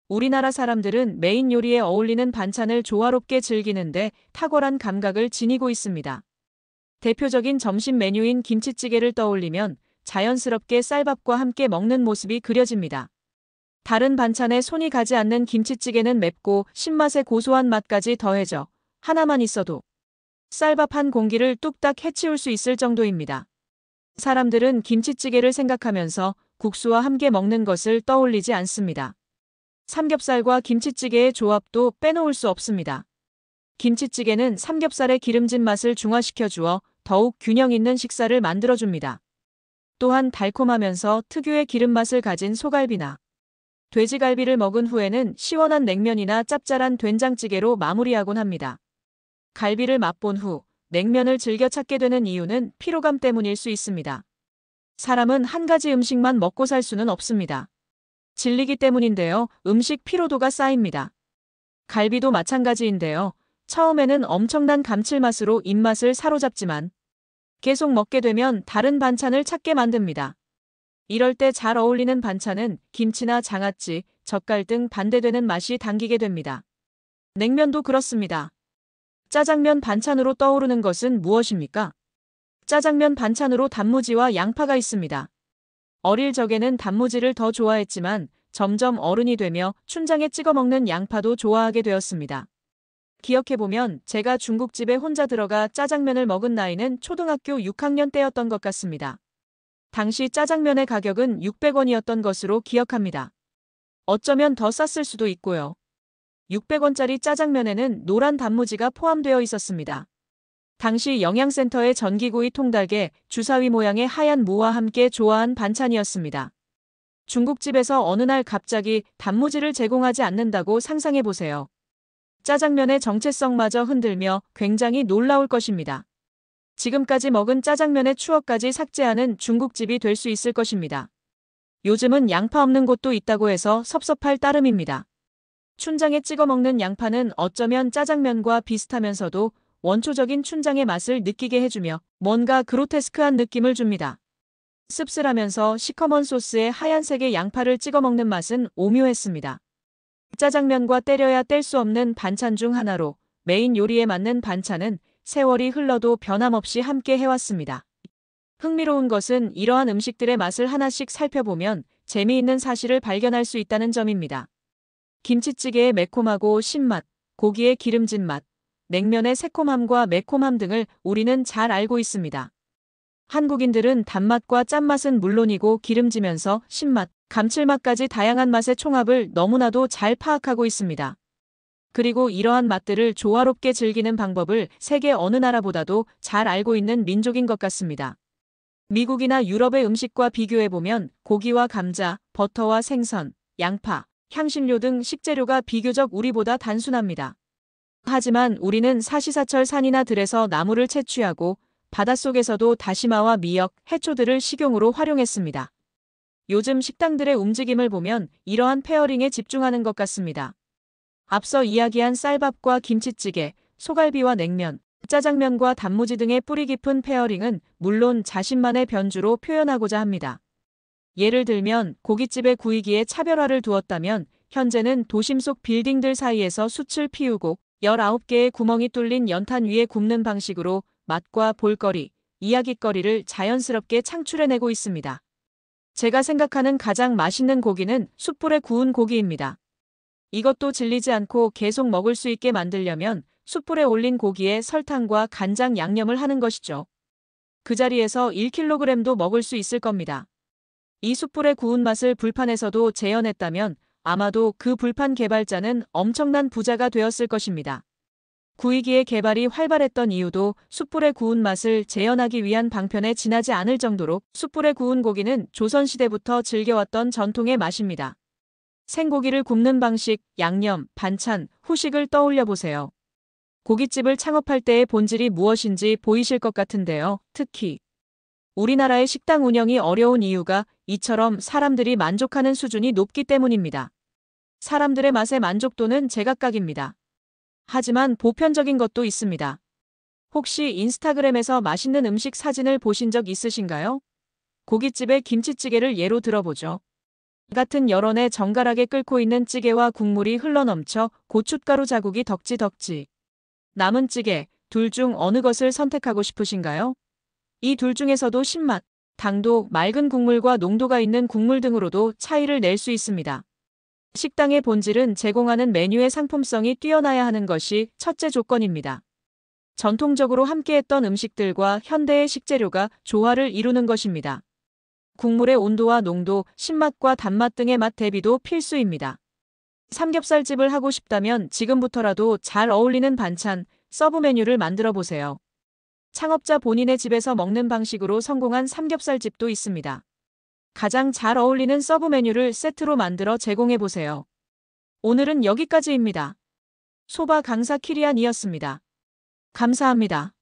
우리나라 사람들은 메인 요리에 어울리는 반찬을 조화롭게 즐기는데 탁월한 감각을 지니고 있습니다. 대표적인 점심 메뉴인 김치찌개를 떠올리면 자연스럽게 쌀밥과 함께 먹는 모습이 그려집니다. 다른 반찬에 손이 가지 않는 김치찌개는 맵고 신맛에 고소한 맛까지 더해져 하나만 있어도 쌀밥 한 공기를 뚝딱 해치울 수 있을 정도입니다. 사람들은 김치찌개를 생각하면서 국수와 함께 먹는 것을 떠올리지 않습니다. 삼겹살과 김치찌개의 조합도 빼놓을 수 없습니다. 김치찌개는 삼겹살의 기름진 맛을 중화시켜 주어 더욱 균형 있는 식사를 만들어줍니다. 또한 달콤하면서 특유의 기름 맛을 가진 소갈비나 돼지갈비를 먹은 후에는 시원한 냉면이나 짭짤한 된장찌개로 마무리하곤 합니다. 갈비를 맛본 후 냉면을 즐겨 찾게 되는 이유는 피로감 때문일 수 있습니다. 사람은 한 가지 음식만 먹고 살 수는 없습니다. 질리기 때문인데요. 음식 피로도가 쌓입니다. 갈비도 마찬가지인데요. 처음에는 엄청난 감칠맛으로 입맛을 사로잡지만 계속 먹게 되면 다른 반찬을 찾게 만듭니다. 이럴 때 잘 어울리는 반찬은 김치나 장아찌, 젓갈 등 반대되는 맛이 당기게 됩니다. 냉면도 그렇습니다. 짜장면 반찬으로 떠오르는 것은 무엇입니까? 짜장면 반찬으로 단무지와 양파가 있습니다. 어릴 적에는 단무지를 더 좋아했지만 점점 어른이 되며 춘장에 찍어 먹는 양파도 좋아하게 되었습니다. 기억해보면 제가 중국집에 혼자 들어가 짜장면을 먹은 나이는 초등학교 6학년 때였던 것 같습니다. 당시 짜장면의 가격은 600원이었던 것으로 기억합니다. 어쩌면 더 쌌을 수도 있고요. 600원짜리 짜장면에는 노란 단무지가 포함되어 있었습니다. 당시 영양센터의 전기구이 통닭에 주사위 모양의 하얀 무와 함께 조화한 반찬이었습니다. 중국집에서 어느 날 갑자기 단무지를 제공하지 않는다고 상상해보세요. 짜장면의 정체성마저 흔들며 굉장히 놀라울 것입니다. 지금까지 먹은 짜장면의 추억까지 삭제하는 중국집이 될 수 있을 것입니다. 요즘은 양파 없는 곳도 있다고 해서 섭섭할 따름입니다. 춘장에 찍어 먹는 양파는 어쩌면 짜장면과 비슷하면서도 원초적인 춘장의 맛을 느끼게 해주며 뭔가 그로테스크한 느낌을 줍니다. 씁쓸하면서 시커먼 소스에 하얀색의 양파를 찍어 먹는 맛은 오묘했습니다. 짜장면과 때려야 뗄 수 없는 반찬 중 하나로 메인 요리에 맞는 반찬은 세월이 흘러도 변함없이 함께 해왔습니다. 흥미로운 것은 이러한 음식들의 맛을 하나씩 살펴보면 재미있는 사실을 발견할 수 있다는 점입니다. 김치찌개의 매콤하고 신맛, 고기의 기름진 맛, 냉면의 새콤함과 매콤함 등을 우리는 잘 알고 있습니다. 한국인들은 단맛과 짠맛은 물론이고 기름지면서 신맛, 감칠맛까지 다양한 맛의 총합을 너무나도 잘 파악하고 있습니다. 그리고 이러한 맛들을 조화롭게 즐기는 방법을 세계 어느 나라보다도 잘 알고 있는 민족인 것 같습니다. 미국이나 유럽의 음식과 비교해보면 고기와 감자, 버터와 생선, 양파, 향신료 등 식재료가 비교적 우리보다 단순합니다. 하지만 우리는 사시사철 산이나 들에서 나무를 채취하고 바닷속에서도 다시마와 미역, 해초들을 식용으로 활용했습니다. 요즘 식당들의 움직임을 보면 이러한 페어링에 집중하는 것 같습니다. 앞서 이야기한 쌀밥과 김치찌개, 소갈비와 냉면, 짜장면과 단무지 등의 뿌리 깊은 페어링은 물론 자신만의 변주로 표현하고자 합니다. 예를 들면 고깃집의 구이기에 차별화를 두었다면 현재는 도심 속 빌딩들 사이에서 숯을 피우고 19개의 구멍이 뚫린 연탄 위에 굽는 방식으로 맛과 볼거리, 이야깃거리를 자연스럽게 창출해내고 있습니다. 제가 생각하는 가장 맛있는 고기는 숯불에 구운 고기입니다. 이것도 질리지 않고 계속 먹을 수 있게 만들려면 숯불에 올린 고기에 설탕과 간장 양념을 하는 것이죠. 그 자리에서 1kg도 먹을 수 있을 겁니다. 이 숯불에 구운 맛을 불판에서도 재현했다면 아마도 그 불판 개발자는 엄청난 부자가 되었을 것입니다. 구이기의 개발이 활발했던 이유도 숯불에 구운 맛을 재현하기 위한 방편에 지나지 않을 정도로 숯불에 구운 고기는 조선시대부터 즐겨왔던 전통의 맛입니다. 생고기를 굽는 방식, 양념, 반찬, 후식을 떠올려 보세요. 고깃집을 창업할 때의 본질이 무엇인지 보이실 것 같은데요. 특히 우리나라의 식당 운영이 어려운 이유가 이처럼 사람들이 만족하는 수준이 높기 때문입니다. 사람들의 맛의 만족도는 제각각입니다. 하지만 보편적인 것도 있습니다. 혹시 인스타그램에서 맛있는 음식 사진을 보신 적 있으신가요? 고깃집의 김치찌개를 예로 들어보죠. 같은 열원에 정갈하게 끓고 있는 찌개와 국물이 흘러넘쳐 고춧가루 자국이 덕지덕지. 남은 찌개, 둘 중 어느 것을 선택하고 싶으신가요? 이 둘 중에서도 신맛, 당도, 맑은 국물과 농도가 있는 국물 등으로도 차이를 낼 수 있습니다. 식당의 본질은 제공하는 메뉴의 상품성이 뛰어나야 하는 것이 첫째 조건입니다. 전통적으로 함께했던 음식들과 현대의 식재료가 조화를 이루는 것입니다. 국물의 온도와 농도, 신맛과 단맛 등의 맛 대비도 필수입니다. 삼겹살집을 하고 싶다면 지금부터라도 잘 어울리는 반찬, 서브 메뉴를 만들어 보세요. 창업자 본인의 집에서 먹는 방식으로 성공한 삼겹살집도 있습니다. 가장 잘 어울리는 서브 메뉴를 세트로 만들어 제공해 보세요. 오늘은 여기까지입니다. 소바 강사 키리안이었습니다. 감사합니다.